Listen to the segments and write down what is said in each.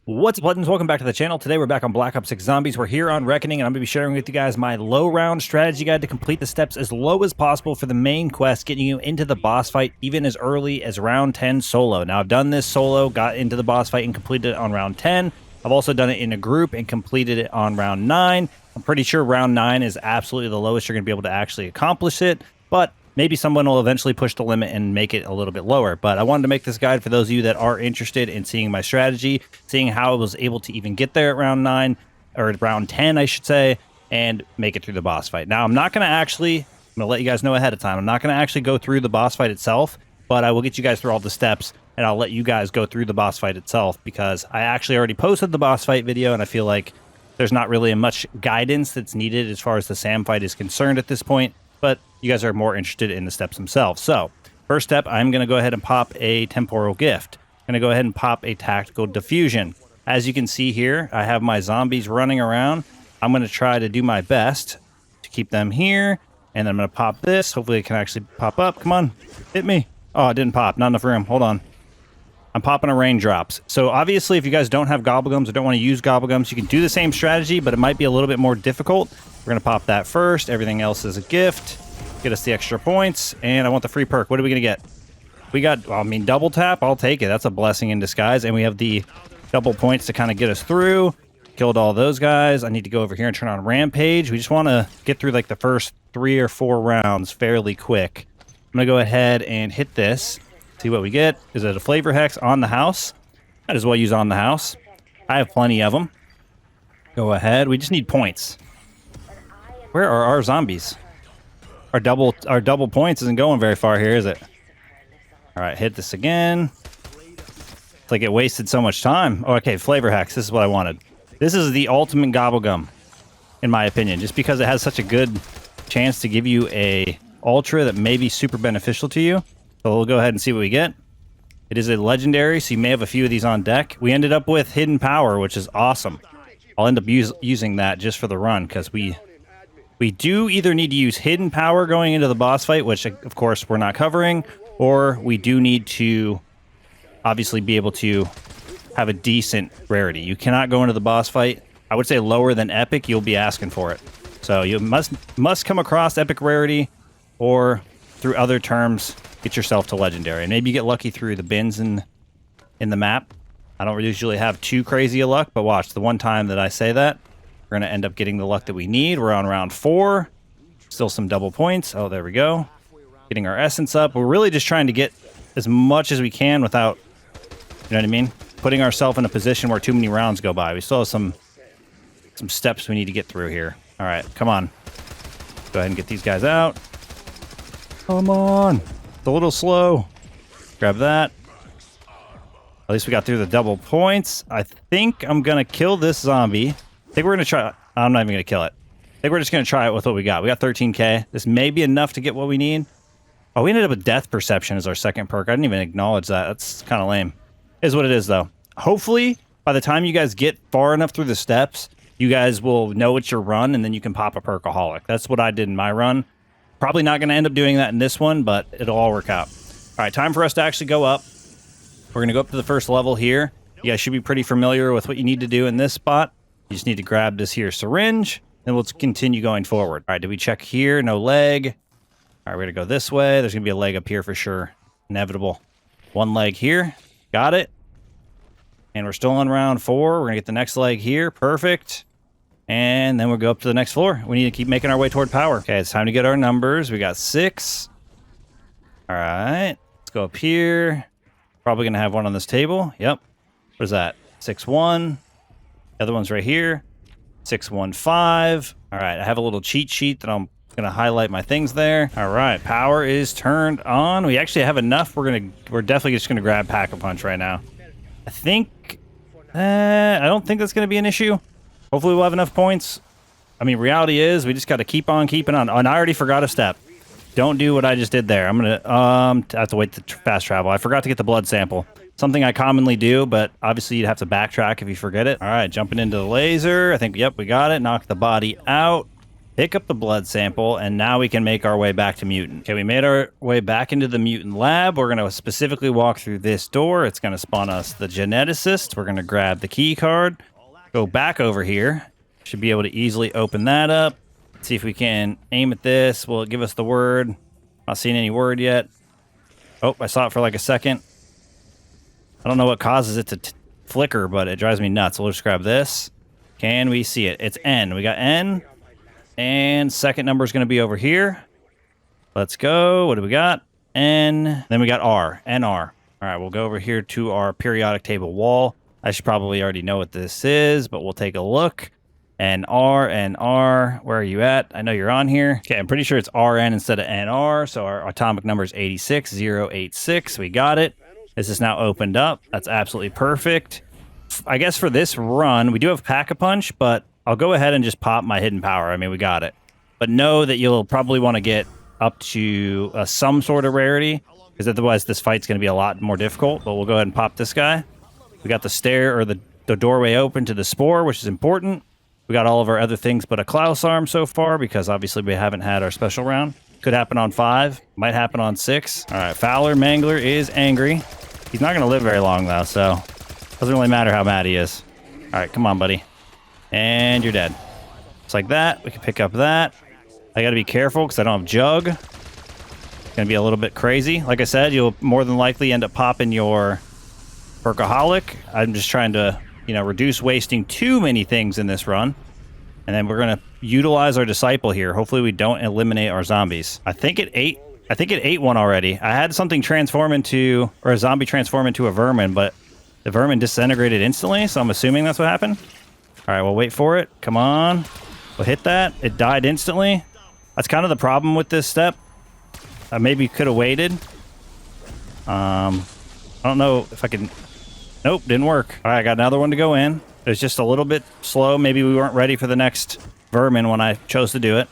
What's up, Buttons? Welcome back to the channel. Today we're back on Black Ops 6 Zombies. We're here on Reckoning, and I'm going to be sharing with you guys my low round strategy guide to complete the steps as low as possible for the main quest, getting you into the boss fight even as early as round 10 solo. Now, I've done this solo, got into the boss fight and completed it on round 10. I've also done it in a group and completed it on round 9. I'm pretty sure round 9 is absolutely the lowest you're going to be able to actually accomplish it, but maybe someone will eventually push the limit and make it a little bit lower. But I wanted to make this guide for those of you that are interested in seeing my strategy, seeing how I was able to even get there at round 9, or round 10, I should say, and make it through the boss fight. Now, I'm not going to let you guys know ahead of time, I'm not going to actually go through the boss fight itself, but I will get you guys through all the steps, and I'll let you guys go through the boss fight itself, because I actually already posted the boss fight video, and I feel like there's not really much guidance that's needed as far as the Sam fight is concerned at this point. But you guys are more interested in the steps themselves. So, first step, I'm going to go ahead and pop a temporal gift. I'm going to go ahead and pop a tactical diffusion. As you can see here, I have my zombies running around. I'm going to try to do my best to keep them here. And I'm going to pop this. Hopefully it can actually pop up. Come on, hit me. Oh, it didn't pop. Not enough room. Hold on. I'm popping a raindrops. So obviously, if you guys don't have gobblegums or don't want to use gobblegums, you can do the same strategy, but it might be a little bit more difficult. We're going to pop that first. Everything else is a gift. Get us the extra points. And I want the free perk. What are we going to get? We got, well, I mean, double tap. I'll take it. That's a blessing in disguise. And we have the double points to kind of get us through. Killed all those guys. I need to go over here and turn on Rampage. We just want to get through like the first 3 or 4 rounds fairly quick. I'm going to go ahead and hit this. See what we get. Is it a flavor hex on the house? Might as well use on the house. I have plenty of them. Go ahead. We just need points. Where are our zombies? Our double points isn't going very far here, is it? All right, hit this again. It's like it wasted so much time. Oh, okay, flavor hex. This is what I wanted. This is the ultimate gobblegum, in my opinion, just because it has such a good chance to give you a ultra that may be super beneficial to you. So we'll go ahead and see what we get. It is a legendary, so you may have a few of these on deck. We ended up with hidden power, which is awesome. I'll end up using that just for the run, because we do either need to use hidden power going into the boss fight, which of course we're not covering, or we do need to obviously be able to have a decent rarity. You cannot go into the boss fight. I would say lower than epic, you'll be asking for it. So you must come across epic rarity, or through other terms, get yourself to legendary. And maybe you get lucky through the bins in the map. I don't usually have too crazy a luck, but watch, the one time that I say that, we're going to end up getting the luck that we need. We're on round 4. Still some double points. Oh, there we go. Getting our essence up. We're really just trying to get as much as we can without, you know what I mean? Putting ourselves in a position where too many rounds go by. We still have some steps we need to get through here. All right, come on. Go ahead and get these guys out. Come on. It's a little slow. Grab that. At least we got through the double points. I think I'm going to kill this zombie. I think we're going to try. I'm not even going to kill it. I think we're just going to try it with what we got. We got 13k. This may be enough to get what we need. Oh, we ended up with Death Perception as our second perk. I didn't even acknowledge that. That's kind of lame. Is what it is, though. Hopefully, by the time you guys get far enough through the steps, you guys will know it's your run, and then you can pop a perkaholic. That's what I did in my run. Probably not going to end up doing that in this one, but it'll all work out. All right, time for us to actually go up. We're going to go up to the first level here. You guys should be pretty familiar with what you need to do in this spot. You just need to grab this here syringe, and we'll continue going forward. All right, did we check here? No leg. All right, we're going to go this way. There's going to be a leg up here for sure. Inevitable. One leg here. Got it. And we're still on round 4. We're going to get the next leg here. Perfect. And then we'll go up to the next floor. We need to keep making our way toward power. Okay, it's time to get our numbers. We got 6. All right. Let's go up here. Probably going to have one on this table. Yep. What is that? 6-1. The other one's right here. 6-1-5. All right. I have a little cheat sheet that I'm going to highlight my things there. All right. Power is turned on. We actually have enough. We're definitely just going to grab Pack-a-Punch right now. I think... I don't think that's going to be an issue. Hopefully we'll have enough points. I mean, reality is we just got to keep on keeping on. Oh, and I already forgot a step. Don't do what I just did there. I'm going to have to wait to fast travel. I forgot to get the blood sample. Something I commonly do, but obviously you'd have to backtrack if you forget it. All right, jumping into the laser. I think, yep, we got it. Knock the body out. Pick up the blood sample, and now we can make our way back to mutant. Okay, we made our way back into the mutant lab. We're going to specifically walk through this door. It's going to spawn us the geneticist. We're going to grab the key card, go back over here. Should be able to easily open that up. See if we can aim at this. Will it give us the word? Not seeing any word yet. Oh, I saw it for like a second. I don't know what causes it to flicker, but it drives me nuts. We'll just grab this. Can we see it? It's N. We got N. And second number is going to be over here. Let's go. What do we got? N. Then we got R. NR. All right, we'll go over here to our periodic table wall. I should probably already know what this is, but we'll take a look. NR, NR. Where are you at? I know you're on here. Okay, I'm pretty sure it's RN instead of NR, so our atomic number is 86086. We got it. This is now opened up. That's absolutely perfect. I guess for this run, we do have Pack-a-Punch, but I'll go ahead and just pop my hidden power. I mean, we got it. But know that you'll probably want to get up to some sort of rarity, because otherwise this fight's going to be a lot more difficult. But we'll go ahead and pop this guy. We got the stair, or the doorway open to the spore, which is important. We got all of our other things but a Klaus arm so far, because obviously we haven't had our special round. Could happen on 5. Might happen on 6. All right, Fowler Mangler is angry. He's not going to live very long, though, so doesn't really matter how mad he is. All right, come on, buddy. And you're dead. Just like that. We can pick up that. I got to be careful because I don't have Jug. It's going to be a little bit crazy. Like I said, you'll more than likely end up popping your Perkaholic. I'm just trying to, reduce wasting too many things in this run. And then we're going to utilize our Disciple here. Hopefully we don't eliminate our zombies. I think it ate one already. I had something transform into, or a zombie transform into a vermin, but the vermin disintegrated instantly, so I'm assuming that's what happened. All right, we'll wait for it. Come on. We'll hit that. It died instantly. That's kind of the problem with this step. I maybe could have waited. I don't know if I can... Nope, didn't work. All right, I got another one to go in. It was just a little bit slow. Maybe we weren't ready for the next vermin when I chose to do it.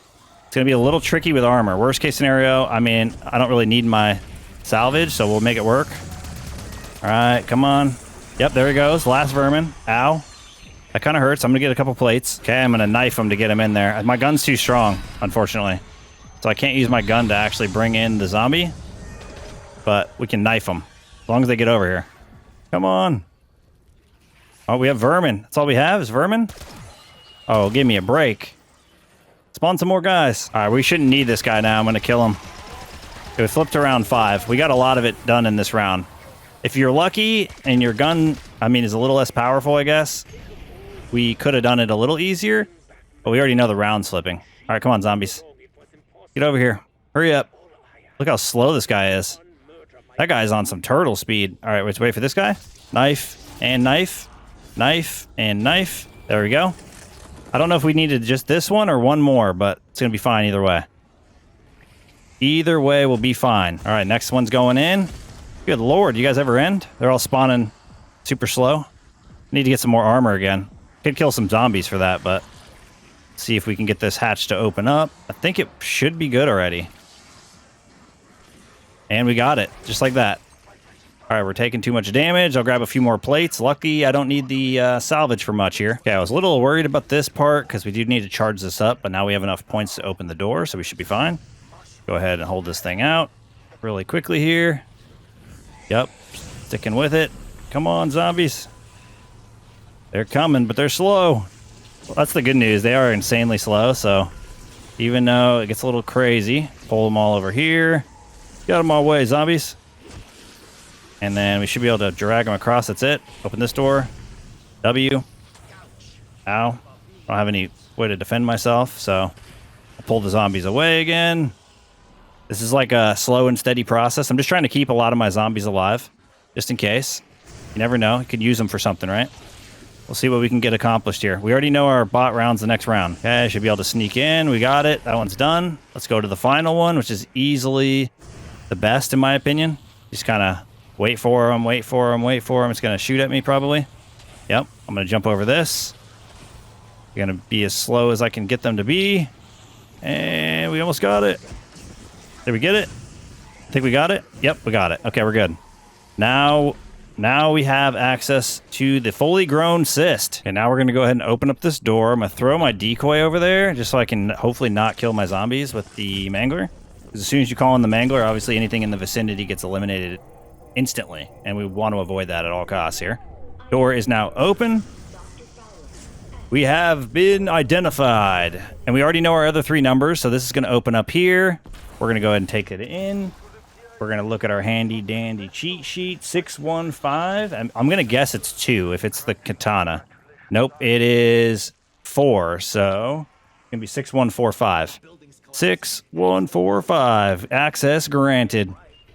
It's going to be a little tricky with armor. Worst case scenario, I mean, I don't really need my salvage, so we'll make it work. All right, come on. Yep, there he goes. Last vermin. Ow. That kind of hurts. I'm going to get a couple plates. Okay, I'm going to knife him to get him in there. My gun's too strong, unfortunately. So I can't use my gun to actually bring in the zombie. But we can knife them. As long as they get over here. Come on. Oh, we have vermin. That's all we have is vermin? Oh, give me a break. Spawn some more guys. All right, we shouldn't need this guy now. I'm going to kill him. It flipped to round 5. We got a lot of it done in this round. If you're lucky and your gun, is a little less powerful, I guess, we could have done it a little easier, but we already know the round slipping. All right, come on, zombies. Get over here. Hurry up. Look how slow this guy is. That guy's on some turtle speed. All right, let's wait for this guy. Knife and knife. Knife and knife. There we go. I don't know if we needed just this one or one more, but it's going to be fine either way. Either way will be fine. All right, next one's going in. Good lord, you guys ever end? They're all spawning super slow. Need to get some more armor again. Could kill some zombies for that, but see if we can get this hatch to open up. I think it should be good already. And we got it, just like that. All right, we're taking too much damage. I'll grab a few more plates. Lucky I don't need the salvage for much here. Okay, I was a little worried about this part because we do need to charge this up, but now we have enough points to open the door, so we should be fine. Go ahead and hold this thing out really quickly here. Yep, sticking with it. Come on, zombies. They're coming, but they're slow. Well, that's the good news. They are insanely slow, so even though it gets a little crazy, pull them all over here. Got them all away, zombies. And then we should be able to drag them across. That's it. Open this door. W. Ow. I don't have any way to defend myself, so I'll pull the zombies away again. This is like a slow and steady process. I'm just trying to keep a lot of my zombies alive, just in case. You never know. You could use them for something, right? We'll see what we can get accomplished here. We already know our bot round's the next round. Okay, I should be able to sneak in. We got it. That one's done. Let's go to the final one, which is easily the best, in my opinion. Just kind of wait for him, wait for him, wait for him. It's going to shoot at me, probably. Yep, I'm going to jump over this. Going to be as slow as I can get them to be. And we almost got it. Did we get it? I think we got it. Yep, we got it. Okay, we're good. Now Now we have access to the fully grown cyst. And now we're going to go ahead and open up this door. I'm going to throw my decoy over there just so I can hopefully not kill my zombies with the mangler. Because as soon as you call in the mangler, obviously anything in the vicinity gets eliminated instantly. And we want to avoid that at all costs here. Door is now open. We have been identified. And we already know our other 3 numbers. So this is going to open up here. We're going to go ahead and take it in. We're going to look at our handy dandy cheat sheet. 615. I'm going to guess it's 2 if it's the katana. Nope, it is 4. So it's going to be 6145. 6145. Access granted.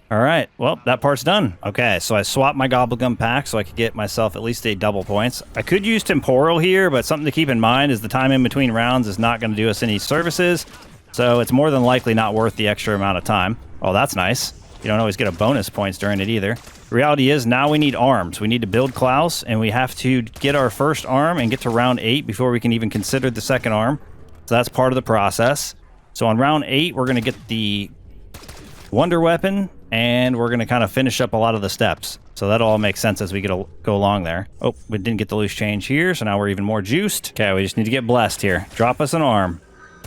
All right. Well, that part's done. Okay, so I swapped my Gobblegum pack so I could get myself at least 8 double points. I could use Temporal here, but something to keep in mind is the time in between rounds is not going to do us any services. So it's more than likely not worth the extra amount of time. Oh, that's nice. You don't always get a bonus points during it either. The reality is now we need arms. We need to build Klaus, and we have to get our first arm and get to round 8 before we can even consider the second arm. So that's part of the process. So on round 8, we're going to get the Wonder Weapon, and we're going to kind of finish up a lot of the steps. So that'll all make sense as we go along there. Oh, we didn't get the loose change here, so now we're even more juiced. Okay, we just need to get blessed here. Drop us an arm.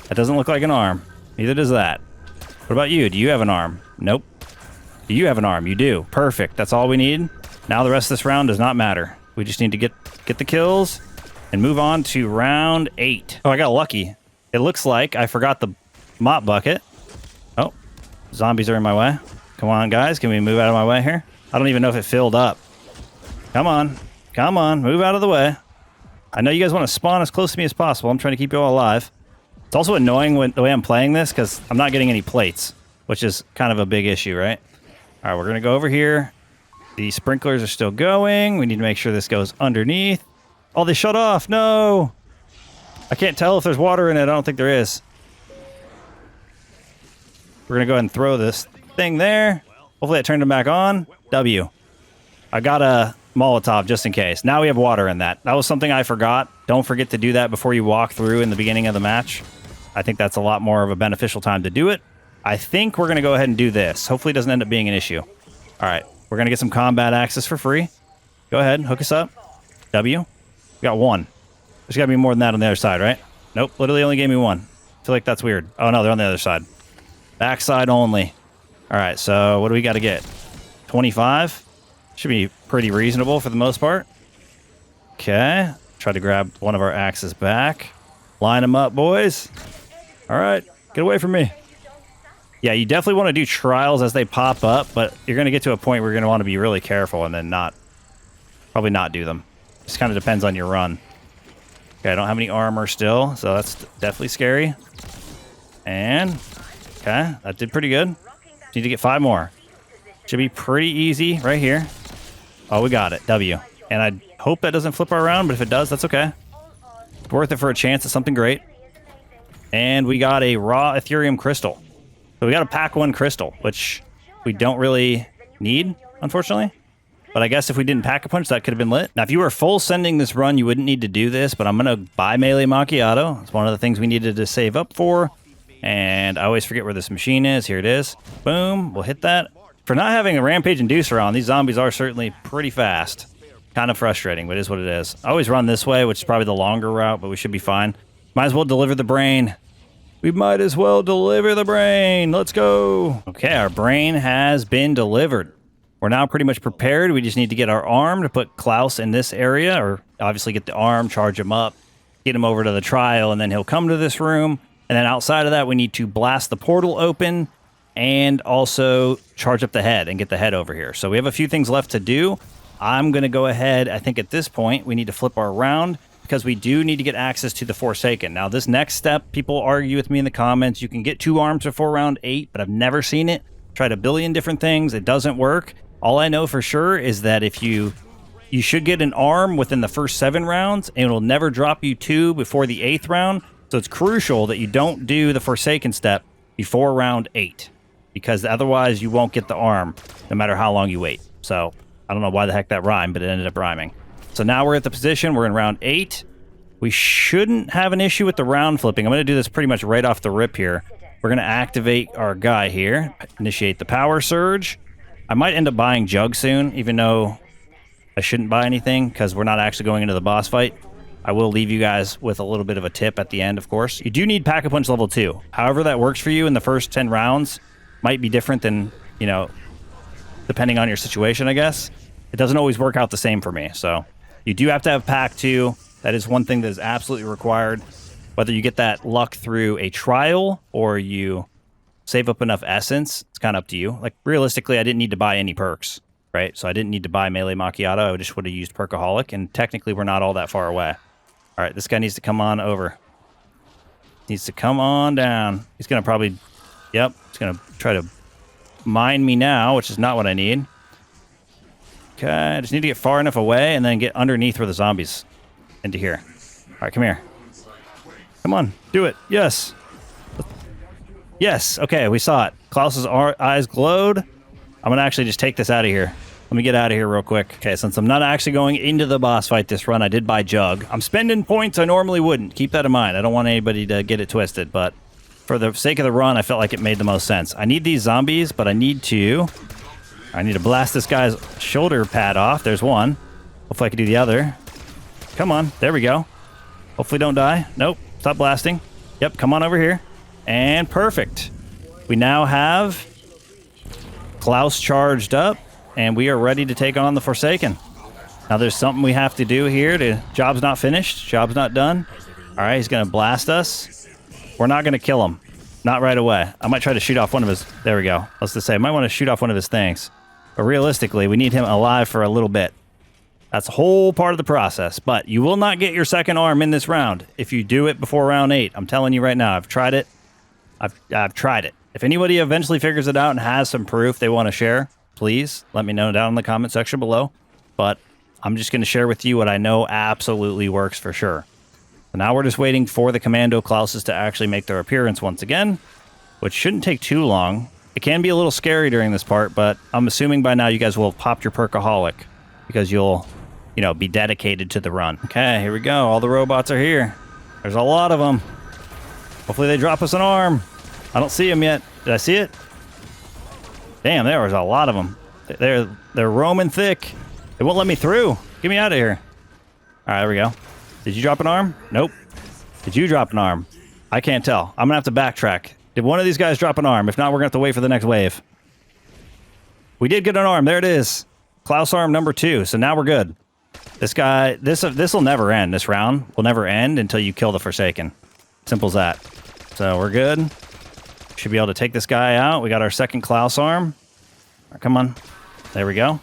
That doesn't look like an arm. Neither does that. What about you? Do you have an arm? Nope. Do you have an arm? You do. Perfect. That's all we need. Now the rest of this round does not matter. We just need to get the kills and move on to round 8. Oh, I got lucky. It looks like I forgot the mop bucket. Oh, zombies are in my way. Come on, guys. Can we move out of my way here? I don't even know if it filled up. Come on. Come on. Move out of the way. I know you guys want to spawn as close to me as possible. I'm trying to keep you all alive. It's also annoying the way I'm playing this because I'm not getting any plates, which is kind of a big issue, right? All right, we're going to go over here. The sprinklers are still going. We need to make sure this goes underneath. Oh, they shut off. No. I can't tell if there's water in it. I don't think there is. We're going to go ahead and throw this thing there. Hopefully it turned them back on. W. I got a Molotov just in case. Now we have water in that. That was something I forgot. Don't forget to do that before you walk through in the beginning of the match. I think that's a lot more of a beneficial time to do it. I think we're going to go ahead and do this. Hopefully it doesn't end up being an issue. All right. We're going to get some combat access for free. Go ahead. Hook us up. W. We got 1. There's got to be more than that on the other side, right? Nope. Literally only gave me 1. I feel like that's weird. Oh, no. They're on the other side. Backside only. All right. So what do we got to get? 25? Should be pretty reasonable for the most part. Okay. Try to grab one of our axes back. Line them up, boys. All right. Get away from me. Yeah, you definitely want to do trials as they pop up, but you're going to get to a point where you're going to want to be really careful and then probably not do them. Just kind of depends on your run. Okay, I don't have any armor still, so that's definitely scary. And, okay, that did pretty good. Need to get 5 more. Should be pretty easy right here. Oh, we got it. W. And I hope that doesn't flip around, but if it does, that's okay. It's worth it for a chance at something great. And we got a raw Ethereum crystal. So we got a pack 1 crystal, which we don't really need, unfortunately. But I guess if we didn't pack a punch, that could have been lit. Now, if you were full sending this run, you wouldn't need to do this, but I'm going to buy Melee Macchiato. It's one of the things we needed to save up for. And I always forget where this machine is. Here it is. Boom. We'll hit that. For not having a Rampage Inducer on, these zombies are certainly pretty fast. Kind of frustrating, but it is what it is. I always run this way, which is probably the longer route, but we should be fine. Might as well deliver the brain. We might as well deliver the brain. Let's go. Okay, our brain has been delivered. We're now pretty much prepared. We just need to get our arm to put Klaus in this area, or obviously get the arm, charge him up, get him over to the trial, and then he'll come to this room. And then outside of that, we need to blast the portal open and also charge up the head and get the head over here. So we have a few things left to do. I'm going to go ahead. I think at this point, we need to flip our round, because we do need to get access to the Forsaken. Now, this next step, people argue with me in the comments. You can get 2 arms before round 8, but I've never seen it. Tried a billion different things. It doesn't work. All I know for sure is that if you should get an arm within the first 7 rounds, and it'll never drop you 2 before the 8th round. So it's crucial that you don't do the Forsaken step before round 8, because otherwise you won't get the arm no matter how long you wait. So I don't know why the heck that rhymed, but it ended up rhyming. So now we're at the position. We're in round 8. We shouldn't have an issue with the round flipping. I'm going to do this pretty much right off the rip here. We're going to activate our guy here. Initiate the power surge. I might end up buying Jug soon, even though I shouldn't buy anything because we're not actually going into the boss fight. I will leave you guys with a little bit of a tip at the end, of course. You do need Pack-a-Punch level 2. However that works for you in the first 10 rounds might be different than, you know, depending on your situation, I guess. It doesn't always work out the same for me. So you do have to have Pack 2. That is one thing that is absolutely required. Whether you get that luck through a trial or you save up enough essence, it's kind of up to you. Like, realistically, I didn't need to buy any perks, right? So I didn't need to buy Melee Macchiato. I just would have used Perkaholic, and technically we're not all that far away. All right, this guy needs to come on over. Needs to come on down. He's going to probably... Yep, he's going to try to mine me now, which is not what I need. Okay, I just need to get far enough away and then get underneath where the zombies into here. All right, come here. Come on, do it. Yes. Yes, okay, we saw it. Klaus's eyes glowed. I'm going to actually just take this out of here. Let me get out of here real quick. Okay, since I'm not actually going into the boss fight this run, I did buy Jug. I'm spending points I normally wouldn't. Keep that in mind. I don't want anybody to get it twisted, but for the sake of the run, I felt like it made the most sense. I need these zombies, but I need to blast this guy's shoulder pad off. There's one. Hopefully I can do the other. Come on. There we go. Hopefully don't die. Nope. Stop blasting. Yep, come on over here. And perfect. We now have Klaus charged up, and we are ready to take on the Forsaken. Now there's something we have to do here. Job's not finished. Job's not done. All right, he's going to blast us. We're not going to kill him. Not right away. I might try to shoot off one of his... There we go. Let's just say I might want to shoot off one of his things. But realistically, we need him alive for a little bit. That's a whole part of the process. But you will not get your second arm in this round if you do it before round 8. I'm telling you right now. I've tried it. I've tried it. If anybody eventually figures it out and has some proof they want to share, please let me know down in the comment section below. But I'm just going to share with you what I know absolutely works for sure. So now we're just waiting for the Commando Klauses to actually make their appearance once again, which shouldn't take too long. It can be a little scary during this part, but I'm assuming by now you guys will have popped your Perkaholic because you'll, you know, be dedicated to the run. Okay, here we go. All the robots are here. There's a lot of them. Hopefully they drop us an arm. I don't see them yet. Did I see it? Damn, there was a lot of them. They're roaming thick. They won't let me through. Get me out of here. All right, there we go. Did you drop an arm? Nope. Did you drop an arm? I can't tell. I'm going to have to backtrack. Did one of these guys drop an arm? If not, we're going to have to wait for the next wave. We did get an arm. There it is. Klaus arm number 2. So now we're good. This guy, this will never end. This round will never end until you kill the Forsaken. Simple as that. So we're good. Should be able to take this guy out. We got our second Klaus arm. All right, come on. There we go.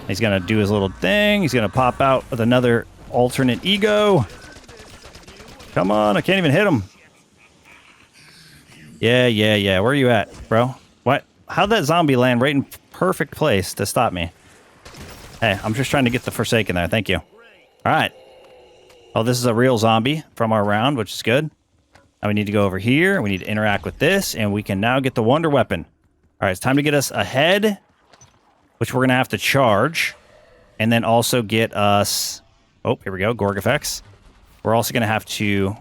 He's going to do his little thing. He's going to pop out with another alternate ego. Come on. I can't even hit him. Yeah. Where are you at, bro? What? How'd that zombie land right in perfect place to stop me? Hey, I'm just trying to get the Forsaken there. Thank you. All right. Oh, this is a real zombie from our round, which is good. Now we need to go over here. We need to interact with this, and we can now get the Wonder Weapon. All right, it's time to get us ahead, which we're going to have to charge, and then also get us... Oh, here we go, Gorg effects. We're also going to have to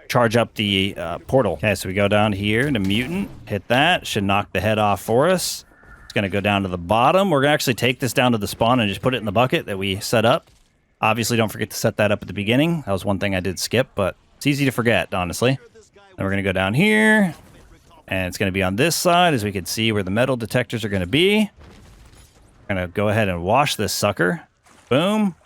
charge up the portal. Okay, so we go down here to Mutant. Hit that. Should knock the head off for us. It's going to go down to the bottom. We're going to actually take this down to the spawn and just put it in the bucket that we set up. Obviously, don't forget to set that up at the beginning. That was one thing I did skip, but it's easy to forget, honestly. Then we're going to go down here, and it's going to be on this side, as we can see where the metal detectors are going to be. We're going to go ahead and wash this sucker. Boom.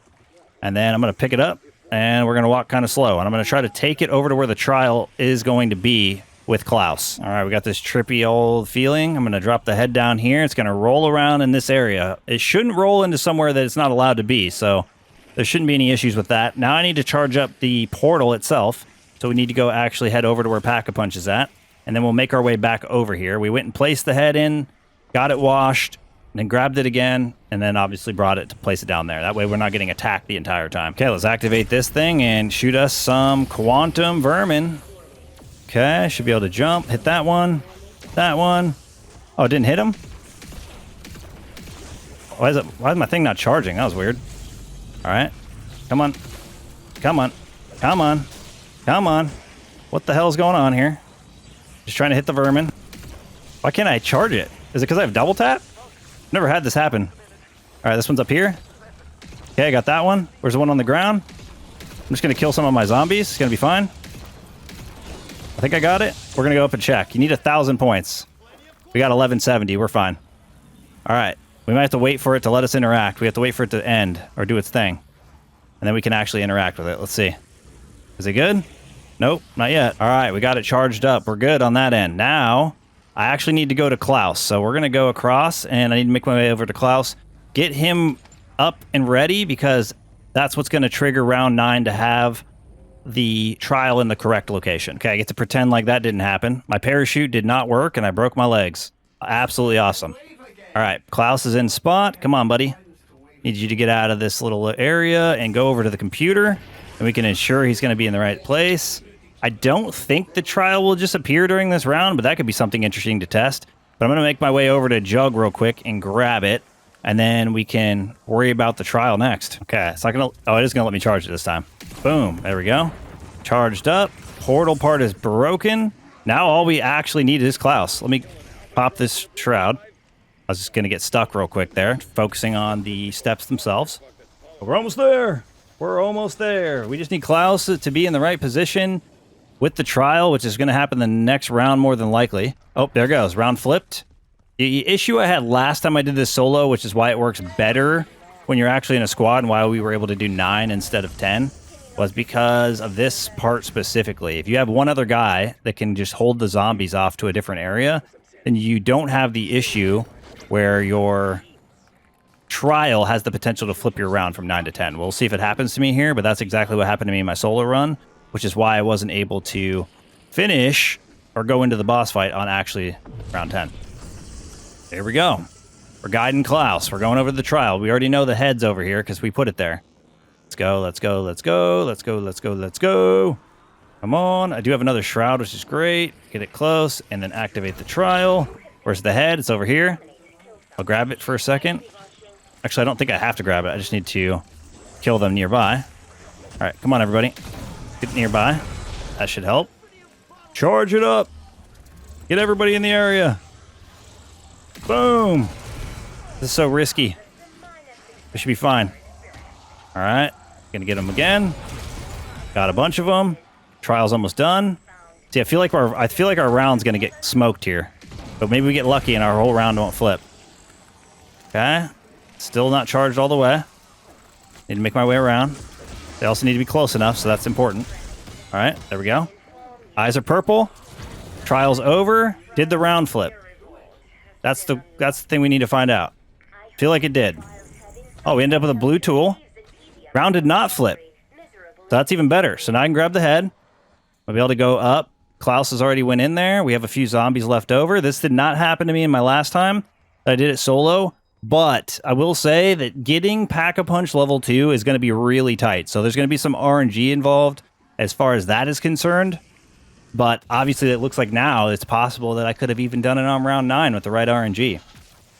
And then I'm going to pick it up, and we're going to walk kind of slow. And I'm going to try to take it over to where the trial is going to be with Klaus. All right, we got this trippy old feeling. I'm going to drop the head down here. It's going to roll around in this area. It shouldn't roll into somewhere that it's not allowed to be, so there shouldn't be any issues with that. Now I need to charge up the portal itself. So we need to go actually head over to where Pack-a-Punch is at. And then we'll make our way back over here. We went and placed the head in, got it washed, and then grabbed it again, and then obviously brought it to place it down there. That way we're not getting attacked the entire time. Okay, let's activate this thing and shoot us some quantum vermin. Okay, should be able to jump. Hit that one. That one. Oh, it didn't hit him? Why is my thing not charging? That was weird. All right. Come on. Come on. Come on. Come on. What the hell's going on here? Just trying to hit the vermin. Why can't I charge it? Is it because I have double tap? Never had this happen. All right, this one's up here. Okay, I got that one. Where's the one on the ground? I'm just going to kill some of my zombies. It's going to be fine. I think I got it. We're going to go up and check. You need 1,000 points. We got 1170. We're fine. All right. We might have to wait for it to let us interact. We have to wait for it to end or do its thing. And then we can actually interact with it. Let's see. Is it good? Nope, not yet. All right, we got it charged up. We're good on that end. Now, I actually need to go to Klaus. So we're going to go across, and I need to make my way over to Klaus. Get him up and ready, because that's what's going to trigger round 9 to have the trial in the correct location. Okay, I get to pretend like that didn't happen. My parachute did not work, and I broke my legs. Absolutely awesome. All right, Klaus is in spot. Come on, buddy. Need you to get out of this little area and go over to the computer, and we can ensure he's going to be in the right place. I don't think the trial will just appear during this round, but that could be something interesting to test. But I'm going to make my way over to Jug real quick and grab it, and then we can worry about the trial next. Okay, it's not going to... Oh, it is going to let me charge it this time. Boom. There we go. Charged up. Portal part is broken. Now all we actually need is Klaus. Let me pop this shroud. I was just going to get stuck real quick there, focusing on the steps themselves. We're almost there. We're almost there. We just need Klaus to be in the right position with the trial, which is going to happen the next round more than likely. Oh, there goes. Round flipped. The issue I had last time I did this solo, which is why it works better when you're actually in a squad and why we were able to do 9 instead of 10, was because of this part specifically. If you have one other guy that can just hold the zombies off to a different area, then you don't have the issue where your trial has the potential to flip your round from 9 to 10. We'll see if it happens to me here, but that's exactly what happened to me in my solo run, which is why I wasn't able to finish or go into the boss fight on actually round 10. There we go. We're guiding Klaus. We're going over the trial. We already know the head's over here because we put it there. Let's go, let's go, let's go, let's go, let's go, let's go. Come on. I do have another shroud, which is great. Get it close and then activate the trial. Where's the head? It's over here. I'll grab it for a second. Actually, I don't think I have to grab it. I just need to kill them nearby. All right, come on, everybody. Get nearby. That should help. Charge it up. Get everybody in the area. Boom. This is so risky. This should be fine. All right. Gonna get them again. Got a bunch of them. Trial's almost done. See, I feel like our round's gonna get smoked here, but maybe we get lucky and our whole round won't flip. Okay. Still not charged all the way. Need to make my way around. They also need to be close enough, so that's important. All right, there we go. Eyes are purple. Trial's over. Did the round flip? That's the thing we need to find out. Feel like it did. Oh, we ended up with a blue tool. Round did not flip. So that's even better. So now I can grab the head. I'll be able to go up. Klaus has already went in there. We have a few zombies left over. This did not happen to me in my last time. I did it solo. But I will say that getting Pack-a-Punch level 2 is going to be really tight. So there's going to be some RNG involved as far as that is concerned. But obviously it looks like now it's possible that I could have even done it on round 9 with the right RNG.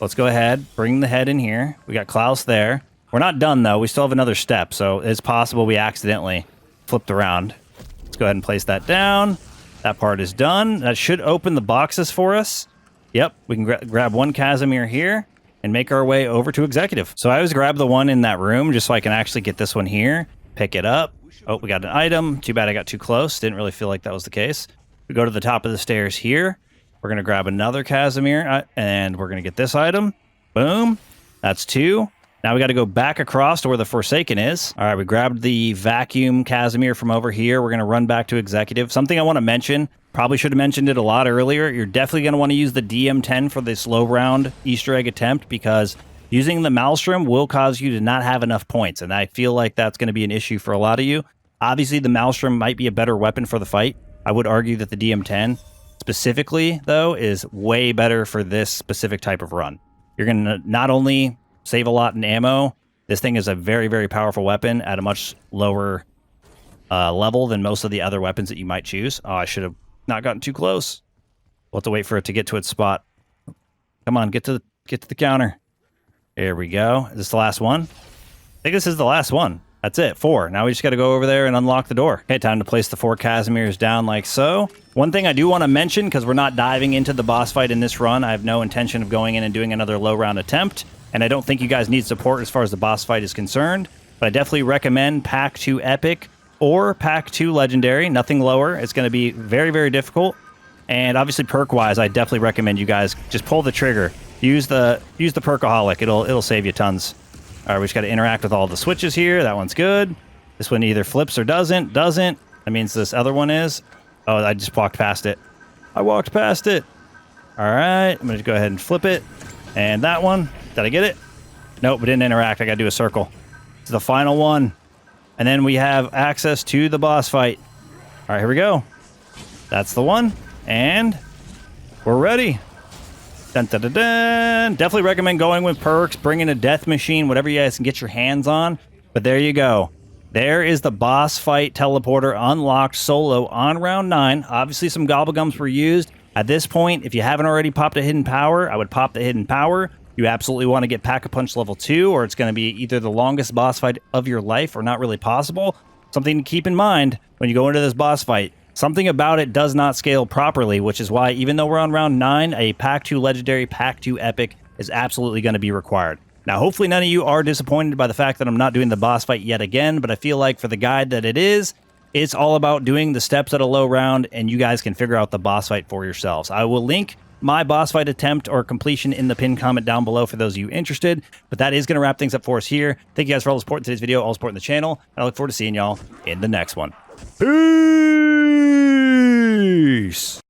Let's go ahead, bring the head in here. We got Klaus there. We're not done though. We still have another step. So it's possible we accidentally flipped around. Let's go ahead and place that down. That part is done. That should open the boxes for us. Yep, we can grab one Casimir here and make our way over to Executive. So I always grab the one in that room just so I can actually get this one here, pick it up. Oh, we got an item. Too bad I got too close. Didn't really feel like that was the case. We go to the top of the stairs here. We're going to grab another Casimir, and we're going to get this item. Boom. That's 2. Now we got to go back across to where the Forsaken is. All right, we grabbed the vacuum Casimir from over here. We're going to run back to Executive. Something I want to mention, probably should have mentioned it a lot earlier. You're definitely going to want to use the DM10 for this low round Easter egg attempt, because using the maelstrom will cause you to not have enough points, and I feel like that's going to be an issue for a lot of you. Obviously, the maelstrom might be a better weapon for the fight. I would argue that the DM10 specifically, though, is way better for this specific type of run. You're going to not only save a lot in ammo, this thing is a very, very powerful weapon at a much lower level than most of the other weapons that you might choose. Oh, I should have not gotten too close. We'll have to wait for it to get to its spot. Come on, get to the counter. There we go. Is this the last one? I think this is the last one. That's it. 4. Now we just got to go over there and unlock the door. Okay, time to place the 4 Casimirs down like so. One thing I do want to mention, because we're not diving into the boss fight in this run, I have no intention of going in and doing another low round attempt, and I don't think you guys need support as far as the boss fight is concerned. But I definitely recommend Pack 2 Epic or Pack 2 Legendary. Nothing lower. It's going to be very, very difficult. And obviously, perk-wise, I definitely recommend you guys just pull the trigger. Use the Perkaholic. It'll save you tons. All right, we just got to interact with all the switches here. That one's good. This one either flips or doesn't. Doesn't. That means this other one is. Oh, I just walked past it. I walked past it. All right, I'm going to go ahead and flip it. And that one. Did I get it? Nope, it didn't interact. I got to do a circle. It's the final one. And then we have access to the boss fight. All right, here we go. That's the one. And we're ready. Dun, dun, dun, dun. Definitely recommend going with perks, bringing a death machine, whatever you guys can get your hands on. But there you go. There is the boss fight teleporter unlocked solo on round 9. Obviously, some gobblegums were used. At this point, if you haven't already popped a hidden power, I would pop the hidden power. You absolutely want to get Pack-a-Punch level 2, or it's going to be either the longest boss fight of your life or not really possible. Something to keep in mind when you go into this boss fight. Something about it does not scale properly, which is why even though we're on round 9, a Pack 2 Legendary, Pack 2 Epic is absolutely going to be required. Now, hopefully none of you are disappointed by the fact that I'm not doing the boss fight yet again, but I feel like for the guide that it is, it's all about doing the steps at a low round, and you guys can figure out the boss fight for yourselves. I will link my boss fight attempt or completion in the pinned comment down below for those of you interested, but that is going to wrap things up for us here. Thank you guys for all the support in today's video, all the support in the channel, and I look forward to seeing y'all in the next one. Peace!